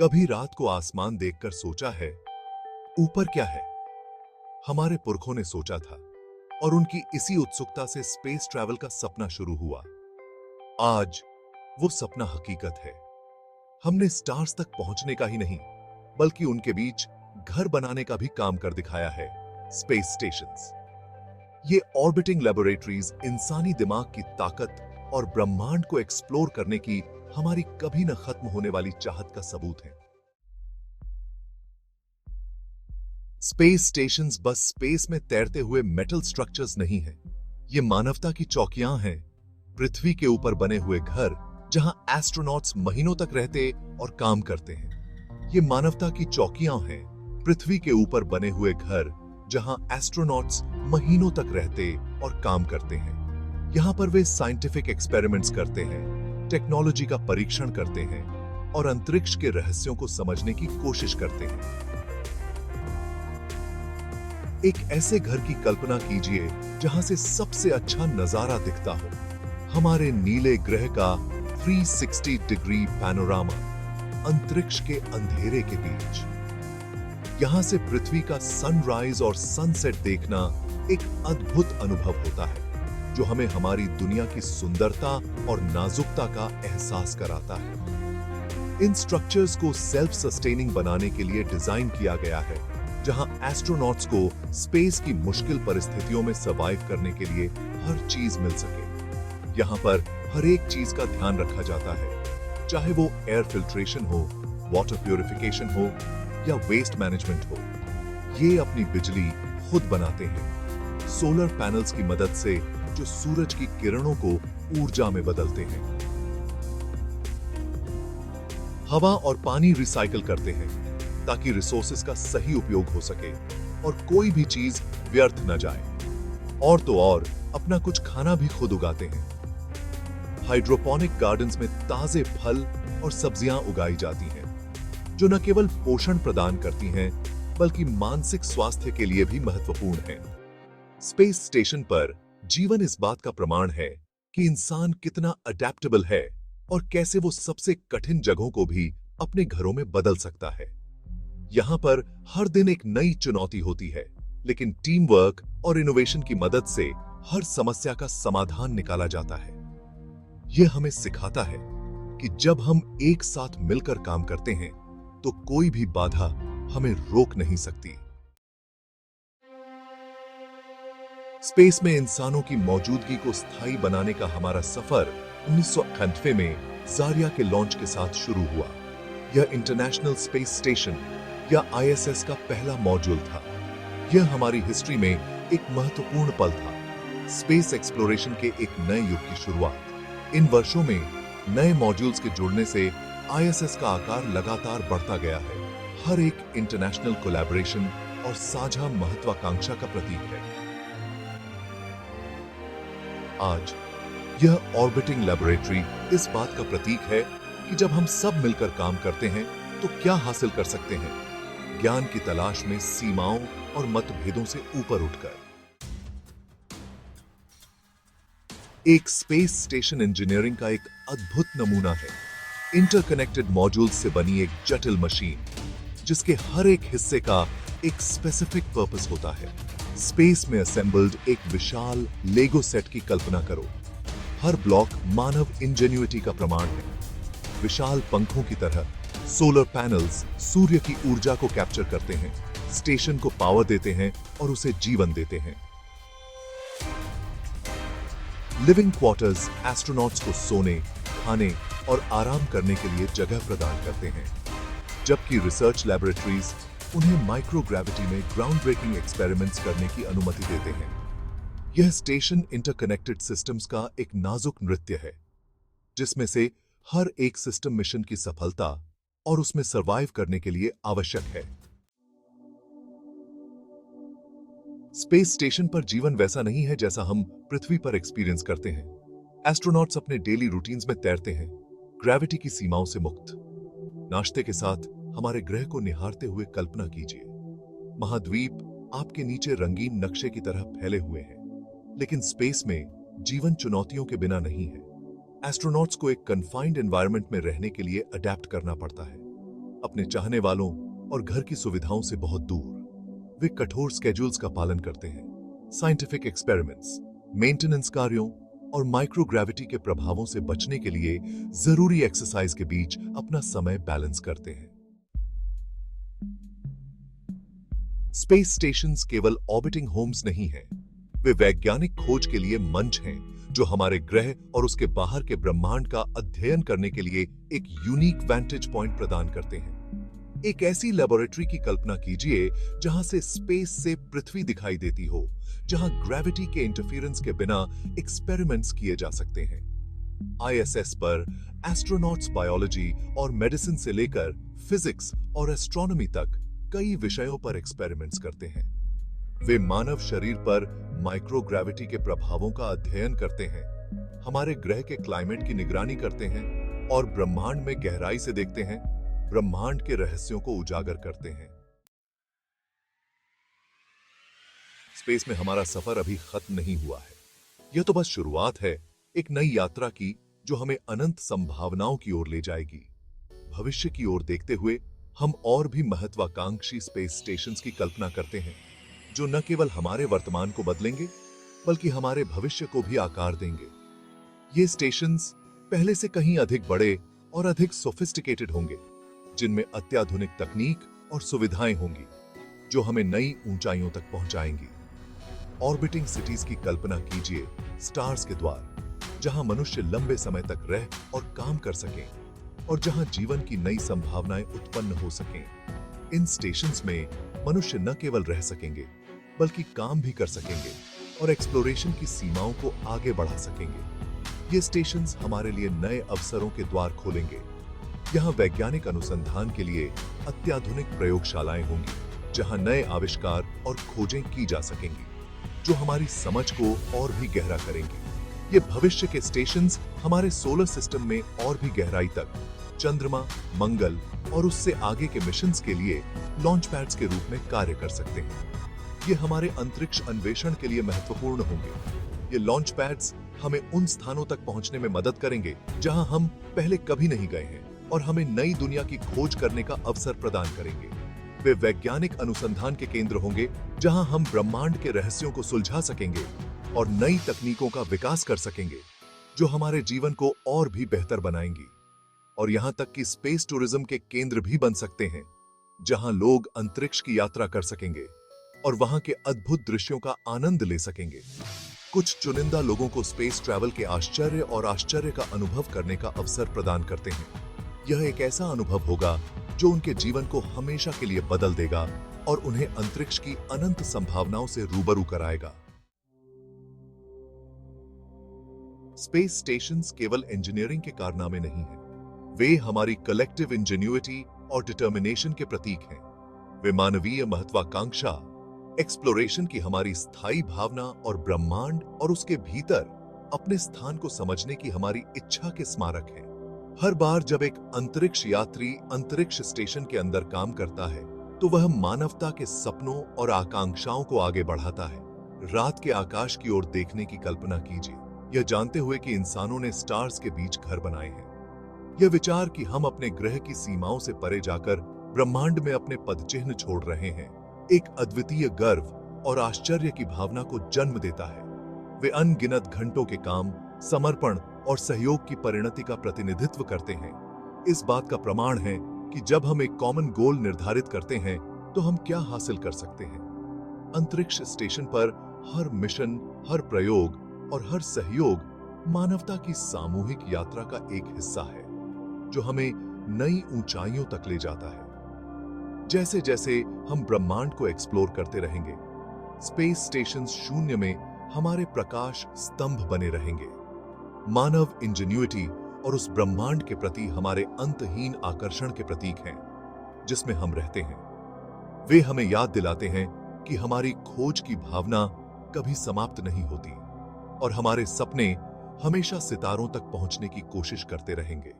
कभी रात को आसमान देखकर सोचा है, ऊपर क्या है? हमारे पुरखों ने सोचा था और उनकी इसी उत्सुकता से स्पेस ट्रैवल का सपना शुरू हुआ। आज वो सपना हकीकत है। हमने स्टार्स तक पहुंचने का ही नहीं, बल्कि उनके बीच घर बनाने का भी काम कर दिखाया है। स्पेस स्टेशंस, ये ऑर्बिटिंग लेबोरेटरीज इंसानी दिमाग की ताकत और ब्रह्मांड को एक्सप्लोर करने की हमारी कभी न खत्म होने वाली चाहत का सबूत है। स्पेस स्टेशंस बस स्पेस में तैरते हुए मेटल स्ट्रक्चर्स नहीं हैं। ये मानवता की चौकियां हैं, पृथ्वी के ऊपर बने हुए घर जहां एस्ट्रोनॉट्स महीनों तक रहते और काम करते हैं। ये मानवता की चौकियां हैं, पृथ्वी के ऊपर बने हुए घर जहां एस्ट्रोनॉट्स महीनों तक रहते और काम करते हैं। यहां पर वे साइंटिफिक एक्सपेरिमेंट्स करते हैं, टेक्नोलॉजी का परीक्षण करते हैं और अंतरिक्ष के रहस्यों को समझने की कोशिश करते हैं। एक ऐसे घर की कल्पना कीजिए जहां से सबसे अच्छा नजारा दिखता हो, हमारे नीले ग्रह का 360 डिग्री पैनोरामा, अंतरिक्ष के अंधेरे के बीच। यहां से पृथ्वी का सनराइज और सनसेट देखना एक अद्भुत अनुभव होता है, जो हमें हमारी दुनिया की सुंदरता और नाजुकता का एहसास कराता है। इन स्ट्रक्चर्स को सेल्फ सस्टेनिंग बनाने के लिए डिजाइन किया गया है, जहां एस्ट्रोनॉट्स को स्पेस की मुश्किल परिस्थितियों में सर्वाइव करने के लिए हर चीज मिल सके। यहां पर हर एक चीज का ध्यान रखा जाता है, चाहे वो एयर फिल्ट्रेशन हो, वाटर प्यूरिफिकेशन हो या वेस्ट मैनेजमेंट हो। ये अपनी बिजली खुद बनाते हैं, सोलर पैनल्स की मदद से, जो सूरज की किरणों को ऊर्जा में बदलते हैं। हवा और पानी रिसाइकल करते हैं ताकि रिसोर्सेज का सही उपयोग हो सके और कोई भी चीज व्यर्थ न जाए। और तो और अपना कुछ खाना भी खुद उगाते हैं। हाइड्रोपोनिक गार्डन्स में ताजे फल और सब्जियां उगाई जाती हैं, जो न केवल पोषण प्रदान करती हैं, बल्कि मानसिक स्वास्थ्य के लिए भी महत्वपूर्ण हैं। स्पेस स्टेशन पर जीवन इस बात का प्रमाण है कि इंसान कितना अडेप्टेबल है और कैसे वो सबसे कठिन जगहों को भी अपने घरों में बदल सकता है। यहां पर हर दिन एक नई चुनौती होती है, लेकिन टीम वर्क और इनोवेशन की मदद से हर समस्या का समाधान निकाला जाता है। यह हमें सिखाता है कि जब हम एक साथ मिलकर काम करते हैं, तो कोई भी बाधा हमें रोक नहीं सकती। स्पेस में इंसानों की मौजूदगी को स्थायी बनाने का हमारा सफर 1998 में जारिया के लॉन्च के साथ शुरू हुआ। यह इंटरनेशनल स्पेस स्टेशन या आईएसएस का पहला मॉड्यूल था। यह हमारी हिस्ट्री में एक महत्वपूर्ण पल था, स्पेस एक्सप्लोरेशन के एक नए युग की शुरुआत। इन वर्षों में नए मॉड्यूल्स के जुड़ने से आईएसएस का आकार लगातार बढ़ता गया है। हर एक इंटरनेशनल कोलैबोरेशन और साझा महत्वाकांक्षा का प्रतीक है। आज यह ऑर्बिटिंग लेबोरेटरी इस बात का प्रतीक है कि जब हम सब मिलकर काम करते हैं तो क्या हासिल कर सकते हैं, ज्ञान की तलाश में सीमाओं और मतभेदों से ऊपर उठकर। एक स्पेस स्टेशन इंजीनियरिंग का एक अद्भुत नमूना है। इंटरकनेक्टेड मॉड्यूल्स से बनी एक जटिल मशीन, जिसके हर एक हिस्से का एक स्पेसिफिक पर्पस होता है। स्पेस में असेंबल्ड एक विशाल लेगो सेट की कल्पना करो। हर ब्लॉक मानव इंजेन्युइटी का प्रमाण है। विशाल पंखों की तरह सोलर पैनल्स सूर्य की ऊर्जा को कैप्चर करते हैं, स्टेशन को पावर देते हैं और उसे जीवन देते हैं। लिविंग क्वार्टर्स एस्ट्रोनॉट्स को सोने, खाने और आराम करने के लिए जगह प्रदान करते हैं, जबकि रिसर्च लैबोरेटरीज उन्हें माइक्रोग्रेविटी में ग्राउंड ब्रेकिंग एक्सपेरिमेंट्स करने की अनुमति देते हैं। यह स्टेशन इंटरकनेक्टेड सिस्टम्स का एक नाजुक नृत्य है, जिसमें से हर एक सिस्टम मिशन की सफलता और उसमें सरवाइव करने के लिए आवश्यक है। स्पेस स्टेशन पर जीवन वैसा नहीं है जैसा हम पृथ्वी पर एक्सपीरियंस करते हैं। एस्ट्रोनॉट्स अपने डेली रूटीन्स में तैरते हैं, ग्रेविटी की सीमाओं से मुक्त। नाश्ते के साथ हमारे ग्रह को निहारते हुए कल्पना कीजिए, महाद्वीप आपके नीचे रंगीन नक्शे की तरह फैले हुए हैं। लेकिन स्पेस में जीवन चुनौतियों के बिना नहीं है। एस्ट्रोनॉट्स को एक कन्फाइंड एनवायरनमेंट में रहने के लिए अडेप्ट करना पड़ता है। अपने चाहने वालों और घर की सुविधाओं से बहुत दूर। वे कठोर स्केड्यूल्स का पालन करते हैं, साइंटिफिक एक्सपेरिमेंट्स, मेंटेनेंस कार्यों और माइक्रोग्रेविटी के प्रभावों से बचने के लिए जरूरी एक्सरसाइज के बीच अपना समय बैलेंस करते हैं। स्पेस स्टेशंस केवल ऑर्बिटिंग होम्स नहीं हैं, वे वैज्ञानिक खोज के लिए मंच हैं जो हमारे ग्रह और उसके बाहर के ब्रह्मांड का अध्ययन करने के लिए एक यूनिक वैंटेज पॉइंट प्रदान करते हैं। एक ऐसी लेबोरेटरी की कल्पना कीजिए जहां से स्पेस से पृथ्वी दिखाई देती हो, जहां ग्रेविटी के इंटरफेरेंस के बिना एक्सपेरिमेंट्स किए जा सकते हैं। आईएसएस पर एस्ट्रोनॉट्स बायोलॉजी और मेडिसिन से लेकर फिजिक्स और एस्ट्रोनॉमी तक कई विषयों पर एक्सपेरिमेंट्स करते हैं। वे मानव शरीर पर माइक्रोग्रेविटी के प्रभावों का अध्ययन करते हैं, हमारे ग्रह के क्लाइमेट की निगरानी करते हैं और ब्रह्मांड में गहराई से देखते हैं, ब्रह्मांड के रहस्यों को उजागर करते हैं। स्पेस में हमारा सफर अभी खत्म नहीं हुआ है। यह तो बस शुरुआत है एक नई यात्रा की जो हमें अनंत संभावनाओं की ओर ले जाएगी। भविष्य की ओर देखते हुए हम और भी महत्वाकांक्षी स्पेस स्टेशंस की कल्पना करते हैं जो न केवल हमारे वर्तमान को बदलेंगे बल्कि हमारे भविष्य को भी आकार देंगे। ये स्टेशंस पहले से कहीं अधिक बड़े और अधिक सोफिस्टिकेटेड होंगे, जिनमें अत्याधुनिक तकनीक और सुविधाएं होंगी जो हमें नई ऊंचाइयों तक पहुंचाएंगी। ऑर्बिटिंग सिटीज की कल्पना कीजिए, स्टार्स के द्वार, जहां मनुष्य लंबे समय तक रह और काम कर सकें और जहां जीवन की नई संभावनाएं उत्पन्न हो सकें। इन स्टेशंस में मनुष्य न केवल रह सकेंगे बल्कि काम भी कर सकेंगे और एक्सप्लोरेशन की सीमाओं को आगे बढ़ा सकेंगे। ये स्टेशंस हमारे लिए नए अवसरों के द्वार खोलेंगे। यहाँ वैज्ञानिक अनुसंधान के लिए अत्याधुनिक प्रयोगशालाएं होंगी जहाँ नए आविष्कार और खोजें की जा सकेंगी जो हमारी समझ को और भी गहरा करेंगी। ये भविष्य के स्टेशंस हमारे सोलर सिस्टम में और भी गहराई तक, चंद्रमा, मंगल और उससे आगे के मिशंस के लिए लॉन्च पैड्स के रूप में कार्य कर सकते हैं। ये हमारे अंतरिक्ष अन्वेषण के लिए महत्वपूर्ण होंगे। ये लॉन्च पैड्स हमें उन स्थानों तक पहुंचने में मदद करेंगे जहां हम पहले कभी नहीं गए हैं और हमें नई दुनिया की खोज करने का अवसर प्रदान करेंगे। वे वैज्ञानिक अनुसंधान के केंद्र होंगे जहां हम ब्रह्मांड के रहस्यों को सुलझा सकेंगे और नई तकनीकों का विकास कर सकेंगे जो हमारे जीवन को और भी बेहतर बनाएंगी। और यहां तक कि स्पेस टूरिज्म के केंद्र भी बन सकते हैं जहां लोग अंतरिक्ष की यात्रा कर सकेंगे और वहां के अद्भुत दृश्यों का आनंद ले सकेंगे। कुछ चुनिंदा लोगों को स्पेस ट्रैवल के आश्चर्य का अनुभव करने का अवसर प्रदान करते हैं। यह एक ऐसा अनुभव होगा जो उनके जीवन को हमेशा के लिए बदल देगा और उन्हें अंतरिक्ष की अनंत संभावनाओं से रूबरू कराएगा। स्पेस स्टेशंस केवल इंजीनियरिंग के कारनामे नहीं हैं, वे हमारी कलेक्टिव इंजेन्युइटी और डिटर्मिनेशन के प्रतीक हैं। वे मानवीय महत्वाकांक्षा, एक्सप्लोरेशन की हमारी स्थायी भावना और ब्रह्मांड और उसके भीतर अपने स्थान को समझने की हमारी इच्छा के स्मारक हैं। हर बार जब एक अंतरिक्ष यात्री अंतरिक्ष स्टेशन के अंदर काम करता है तो वह मानवता के सपनों और आकांक्षाओं को आगे बढ़ाता है। रात के आकाश की ओर देखने की कल्पना कीजिए, यह जानते हुए कि इंसानों ने स्टार्स के बीच घर बनाए हैं। यह विचार कि हम अपने ग्रह की सीमाओं से परे जाकर ब्रह्मांड में अपने पदचिह्न छोड़ रहे हैं, एक अद्वितीय गर्व और आश्चर्य की भावना को जन्म देता है। वे अनगिनत घंटों के काम, समर्पण और सहयोग की परिणति का प्रतिनिधित्व करते हैं। इस बात का प्रमाण है कि जब हम एक कॉमन गोल निर्धारित करते हैं तो हम क्या हासिल कर सकते हैं। अंतरिक्ष स्टेशन पर हर मिशन, हर प्रयोग और हर सहयोग मानवता की सामूहिक यात्रा का एक हिस्सा है जो हमें नई ऊंचाइयों तक ले जाता है। जैसे जैसे हम ब्रह्मांड को एक्सप्लोर करते रहेंगे, स्पेस स्टेशंस शून्य में हमारे प्रकाश स्तंभ बने रहेंगे, मानव इंजेन्युइटी और उस ब्रह्मांड के प्रति हमारे अंतहीन आकर्षण के प्रतीक हैं जिसमें हम रहते हैं। वे हमें याद दिलाते हैं कि हमारी खोज की भावना कभी समाप्त नहीं होती और हमारे सपने हमेशा सितारों तक पहुंचने की कोशिश करते रहेंगे।